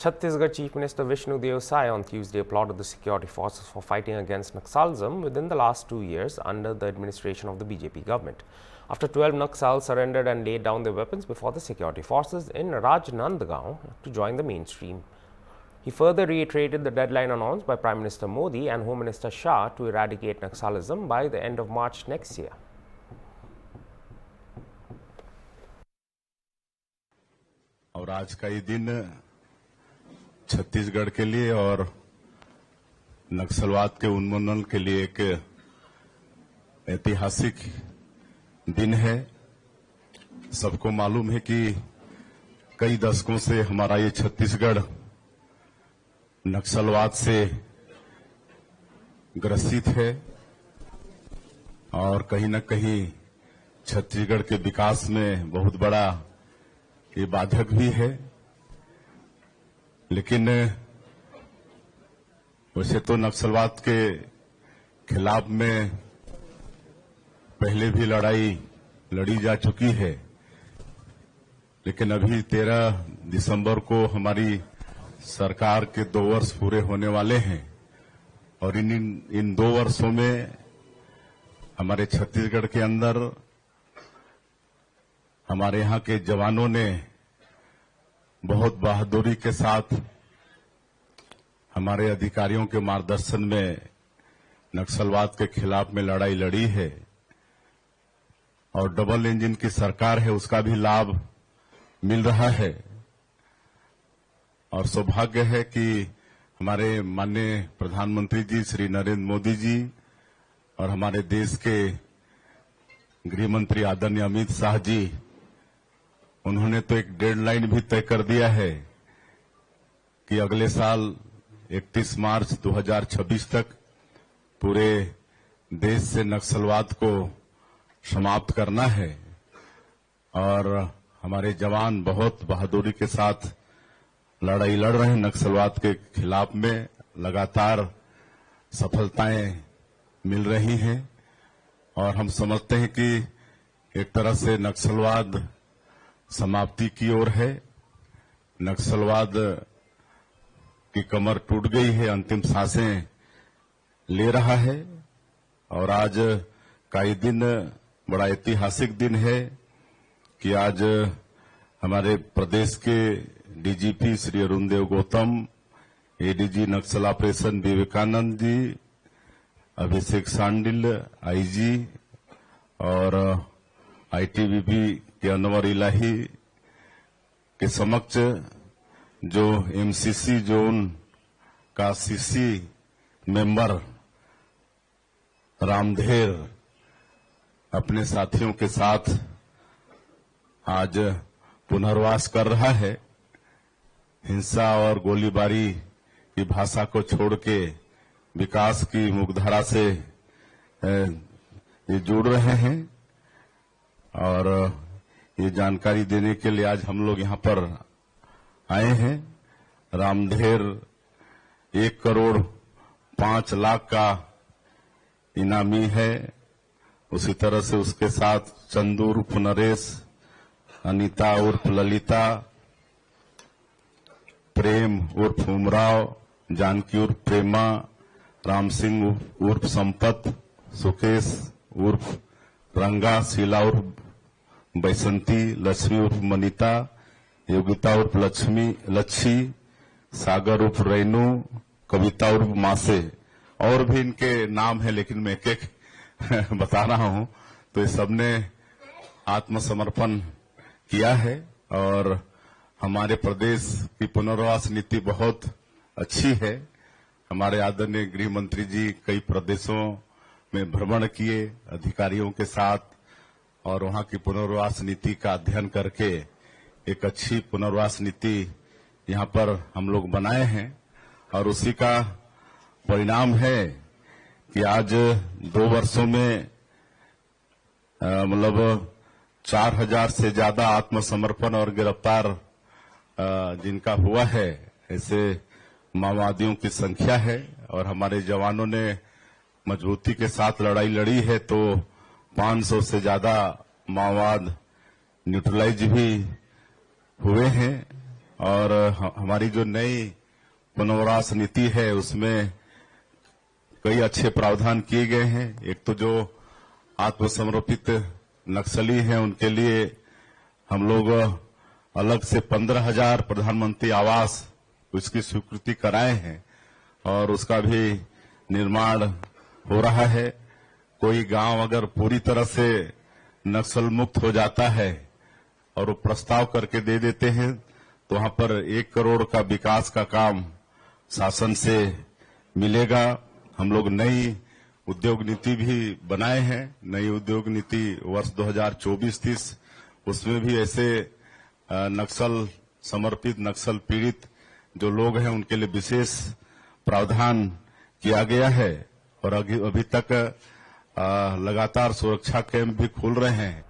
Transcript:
Chhattisgarh Chief Minister Vishnu Dev Sai on Tuesday applauded the security forces for fighting against Naxalism within the last 2 years under the administration of the BJP government. After 12 Naxals surrendered and laid down their weapons before the security forces in Rajnandgaon to join the mainstream. He further reiterated the deadline announced by Prime Minister Modi and Home Minister Shah to eradicate Naxalism by the end of March next year. और आज का ये दिन छत्तीसगढ़ के लिए और नक्सलवाद के उन्मूलन के लिए एक ऐतिहासिक दिन है। सबको मालूम है कि कई दशकों से हमारा ये छत्तीसगढ़ नक्सलवाद से ग्रसित है और कहीं न कहीं छत्तीसगढ़ के विकास में बहुत बड़ा ये बाधक भी है। लेकिन वैसे तो नक्सलवाद के खिलाफ में पहले भी लड़ाई लड़ी जा चुकी है, लेकिन अभी 13 दिसंबर को हमारी सरकार के 2 वर्ष पूरे होने वाले हैं और इन 2 वर्षों में हमारे छत्तीसगढ़ के अंदर हमारे यहाँ के जवानों ने बहुत बहादुरी के साथ हमारे अधिकारियों के मार्गदर्शन में नक्सलवाद के खिलाफ में लड़ाई लड़ी है और डबल इंजन की सरकार है, उसका भी लाभ मिल रहा है। और सौभाग्य है कि हमारे माननीय प्रधानमंत्री जी श्री नरेंद्र मोदी जी और हमारे देश के गृह मंत्री आदरणीय अमित शाह जी, उन्होंने तो एक डेडलाइन भी तय कर दिया है कि अगले साल 31 मार्च 2026 तक पूरे देश से नक्सलवाद को समाप्त करना है। और हमारे जवान बहुत बहादुरी के साथ लड़ाई लड़ रहे हैं नक्सलवाद के खिलाफ में, लगातार सफलताएं मिल रही हैं और हम समझते हैं कि एक तरह से नक्सलवाद समाप्ति की ओर है। नक्सलवाद की कमर टूट गई है, अंतिम सांसें ले रहा है और आज का ये दिन बड़ा ऐतिहासिक दिन है कि आज हमारे प्रदेश के डीजीपी श्री अरुण देव गौतम, एडीजी नक्सल ऑपरेशन विवेकानंद जी, अभिषेक सांडिल आईजी और आईटीबीपी के अनवर इलाही के समक्ष जो एमसीसी जोन का सीसी मेंबर रामधेर अपने साथियों के साथ आज पुनर्वास कर रहा है। हिंसा और गोलीबारी की भाषा को छोड़ के विकास की मुखधारा से ये जुड़ रहे हैं और ये जानकारी देने के लिए आज हम लोग यहाँ पर आए हैं। रामधेर 1,05,00,000 का इनामी है। उसी तरह से उसके साथ चंदू उर्फ नरेश, अनीता उर्फ ललिता, प्रेम उर्फ उमराव, जानकी उर्फ प्रेमा, राम सिंह उर्फ संपत, सुकेश उर्फ रंगा, शीला उर्फ बैसंती, लक्ष्मी उर्फ मनीता, योगिता उर्फ लच्छी, सागर उर्फ रेनू, कविता उर्फ मासे। और भी इनके नाम है लेकिन मैं एक बता रहा हूं। तो ये सबने आत्मसमर्पण किया है और हमारे प्रदेश की पुनर्वास नीति बहुत अच्छी है। हमारे आदरणीय गृह मंत्री जी कई प्रदेशों में भ्रमण किए अधिकारियों के साथ और वहां की पुनर्वास नीति का अध्ययन करके एक अच्छी पुनर्वास नीति यहां पर हम लोग बनाए हैं और उसी का परिणाम है कि आज 2 वर्षों में मतलब 4,000 से ज्यादा आत्मसमर्पण और गिरफ्तार जिनका हुआ है, ऐसे माओवादियों की संख्या है और हमारे जवानों ने मजबूती के साथ लड़ाई लड़ी है। तो 500 से ज्यादा माओवाद न्यूट्रलाइज भी हुए हैं और हमारी जो नई पुनर्वास नीति है उसमें कई अच्छे प्रावधान किए गए हैं। एक तो जो आत्मसमर्पित नक्सली हैं उनके लिए हम लोग अलग से 15,000 प्रधानमंत्री आवास उसकी स्वीकृति कराए हैं और उसका भी निर्माण हो रहा है। कोई गांव अगर पूरी तरह से नक्सल मुक्त हो जाता है और वो प्रस्ताव करके दे देते हैं तो वहां पर 1 करोड़ का विकास का काम शासन से मिलेगा। हम लोग नई उद्योग नीति भी बनाए हैं। नई उद्योग नीति वर्ष 2024-30 उसमें भी ऐसे नक्सल समर्पित नक्सल पीड़ित जो लोग हैं उनके लिए विशेष प्रावधान किया गया है और अभी तक लगातार सुरक्षा कैंप भी खुल रहे हैं।